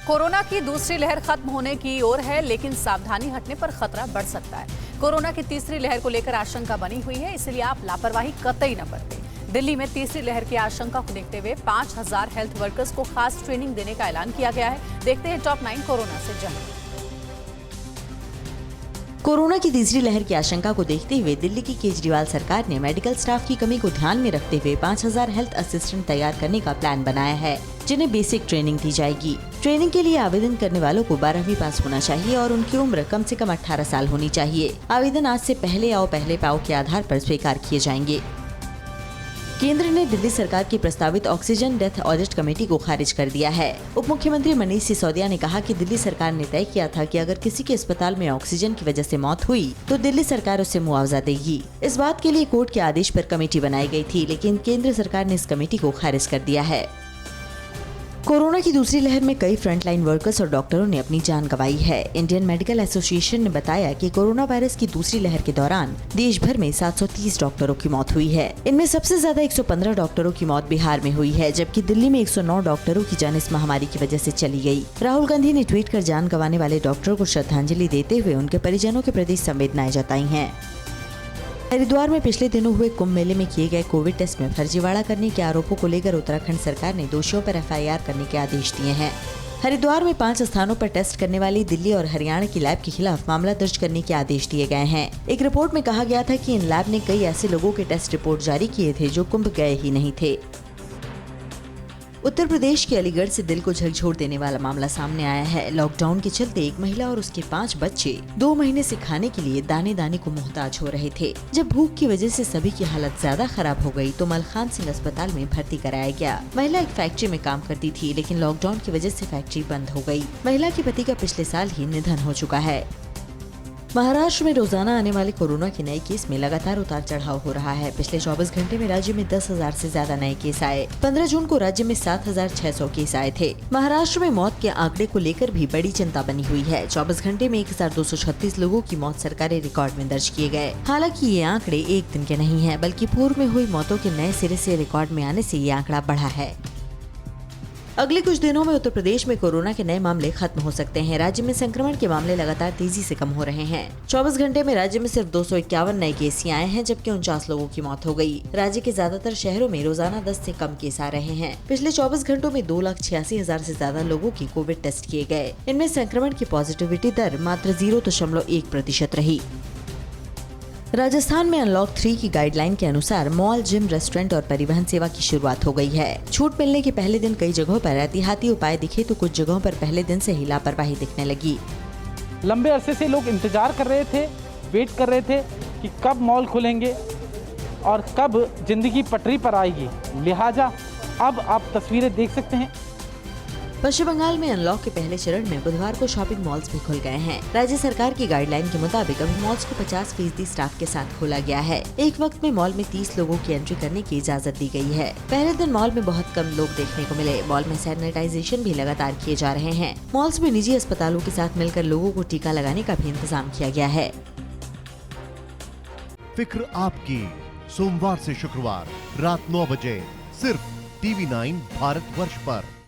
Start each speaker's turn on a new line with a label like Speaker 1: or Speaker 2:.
Speaker 1: Corona की दूसरी लहर खत्म होने की ओर है, लेकिन सावधानी हटने पर खतरा बढ़ सकता है। कोरोना की तीसरी लहर को लेकर आशंका बनी हुई है, इसलिए आप लापरवाही कतई न बरतें। दिल्ली में तीसरी लहर की आशंका को देखते हुए 5000 हेल्थ वर्कर्स को खास ट्रेनिंग देने का ऐलान किया गया है। देखते हैं टॉप 9 कोरोना से जंग।
Speaker 2: कोरोना की तीसरी लहर की आशंका को देखते हुए दिल्ली की केजरीवाल सरकार ने मेडिकल स्टाफ की कमी को ध्यान में रखते हुए 5000 हेल्थ असिस्टेंट तैयार करने का प्लान बनाया है, जिन्हें बेसिक ट्रेनिंग दी जाएगी। ट्रेनिंग के लिए आवेदन करने वालों को 12वीं पास होना चाहिए और उनकी उम्र कम से कम 18 साल होनी चाहिए। आवेदन आज से पहले आओ पहले पाओ के आधार पर स्वीकार किए जाएंगे। केंद्र ने दिल्ली सरकार की प्रस्तावित ऑक्सीजन डेथ ऑडिट कमेटी को खारिज कर दिया है। उप मुख्यमंत्री मनीष सिसोदिया ने कहा कि दिल्ली सरकार ने तय किया था कि अगर किसी के अस्पताल में ऑक्सीजन की वजह से मौत हुई तो दिल्ली सरकार उसे मुआवजा देगी। इस बात के लिए कोर्ट के आदेश पर कमेटी बनाई गई थी, लेकिन केंद्र सरकार ने इस कमेटी को खारिज कर दिया है। कोरोना की दूसरी लहर में कई फ्रंटलाइन वर्कर्स और डॉक्टरों ने अपनी जान गंवाई है। इंडियन मेडिकल एसोसिएशन ने बताया कि कोरोना वायरस की दूसरी लहर के दौरान देश भर में 730 डॉक्टरों की मौत हुई है। इनमें सबसे ज्यादा 115 डॉक्टरों की मौत बिहार में हुई है, जबकि दिल्ली में 109 डॉक्टरों की जान इस महामारी की वजह से चली गई। राहुल गांधी ने ट्वीट कर जान गंवाने वाले डॉक्टरों को श्रद्धांजलि देते हुए उनके परिजनों के प्रति संवेदनाएं जताई हैं। हरिद्वार में पिछले दिनों हुए कुंभ मेले में किए गए कोविड टेस्ट में फर्जीवाड़ा करने के आरोपों को लेकर उत्तराखंड सरकार ने दोषियों पर एफआईआर करने के आदेश दिए हैं। हरिद्वार में 5 स्थानों पर टेस्ट करने वाली दिल्ली और हरियाणा की लैब के खिलाफ मामला दर्ज करने के आदेश दिए गए हैं। एक रिपोर्ट में कहा गया था कि इन लैब ने कई ऐसे लोगों के टेस्ट रिपोर्ट जारी किए थे जो कुंभ गए ही नहीं थे। उत्तर प्रदेश के अलीगढ़ से दिल को झकझोर देने वाला मामला सामने आया है। लॉकडाउन के चलते एक महिला और उसके 5 बच्चे 2 महीने से खाने के लिए दाने दाने को मोहताज हो रहे थे। जब भूख की वजह से सभी की हालत ज्यादा खराब हो गई तो मलखान सिंह अस्पताल में भर्ती कराया गया। महिला एक फैक्ट्री में काम करती थी, लेकिन लॉकडाउन की वजह से फैक्ट्री बंद हो गई। महिला के पति का पिछले साल ही निधन हो चुका है। महाराष्ट्र में रोजाना आने वाले कोरोना के नए केस में लगातार उतार चढ़ाव हो रहा है। पिछले 24 घंटे में राज्य में 10,000 से ज्यादा नए केस आए। 15 जून को राज्य में 7,600 केस आए थे। महाराष्ट्र में मौत के आंकड़े को लेकर भी बड़ी चिंता बनी हुई है। 24 घंटे में 1,236 लोगों की मौत सरकारी रिकॉर्ड में दर्ज किए गए। हालांकि ये आंकड़े एक दिन के नहीं है, बल्कि पूर्व में हुई मौतों के नए सिरे से रिकॉर्ड में आने से ये आंकड़ा बढ़ा है। अगले कुछ दिनों में उत्तर प्रदेश में कोरोना के नए मामले खत्म हो सकते हैं। राज्य में संक्रमण के मामले लगातार तेजी से कम हो रहे हैं। 24 घंटे में राज्य में सिर्फ 251 नए केस ही आए हैं, जबकि 49 लोगों की मौत हो गई। राज्य के ज्यादातर शहरों में रोजाना 10 से कम केस आ रहे हैं। पिछले 24 घंटों में 2,86,000 से ज्यादा लोगों की कोविड टेस्ट किए गए। इनमें संक्रमण की पॉजिटिविटी दर मात्र 0.1% रही। राजस्थान में अनलॉक 3 की गाइडलाइन के अनुसार मॉल, जिम, रेस्टोरेंट और परिवहन सेवा की शुरुआत हो गई है। छूट मिलने के पहले दिन कई जगहों पर एहतियाती उपाय दिखे तो कुछ जगहों पर पहले दिन से ही लापरवाही दिखने लगी।
Speaker 3: लंबे अरसे से लोग इंतजार कर रहे थे, वेट कर रहे थे कि कब मॉल खुलेंगे और कब जिंदगी पटरी पर आएगी। लिहाजा अब आप तस्वीरें देख सकते हैं।
Speaker 2: पश्चिम बंगाल में अनलॉक के पहले चरण में बुधवार को शॉपिंग मॉल्स भी खुल गए हैं। राज्य सरकार की गाइडलाइन के मुताबिक अभी मॉल्स को 50% स्टाफ के साथ खोला गया है। एक वक्त में मॉल में 30 लोगों की एंट्री करने की इजाजत दी गई है। पहले दिन मॉल में बहुत कम लोग देखने को मिले। मॉल में सैनिटाइजेशन भी लगातार किए जा रहे हैं। मॉल्स में निजी अस्पतालों के साथ मिलकर लोगों को टीका लगाने का भी इंतजाम किया गया है।
Speaker 4: फिक्र आपकी, सोमवार से शुक्रवार रात 9 बजे सिर्फ TV9 भारतवर्ष पर।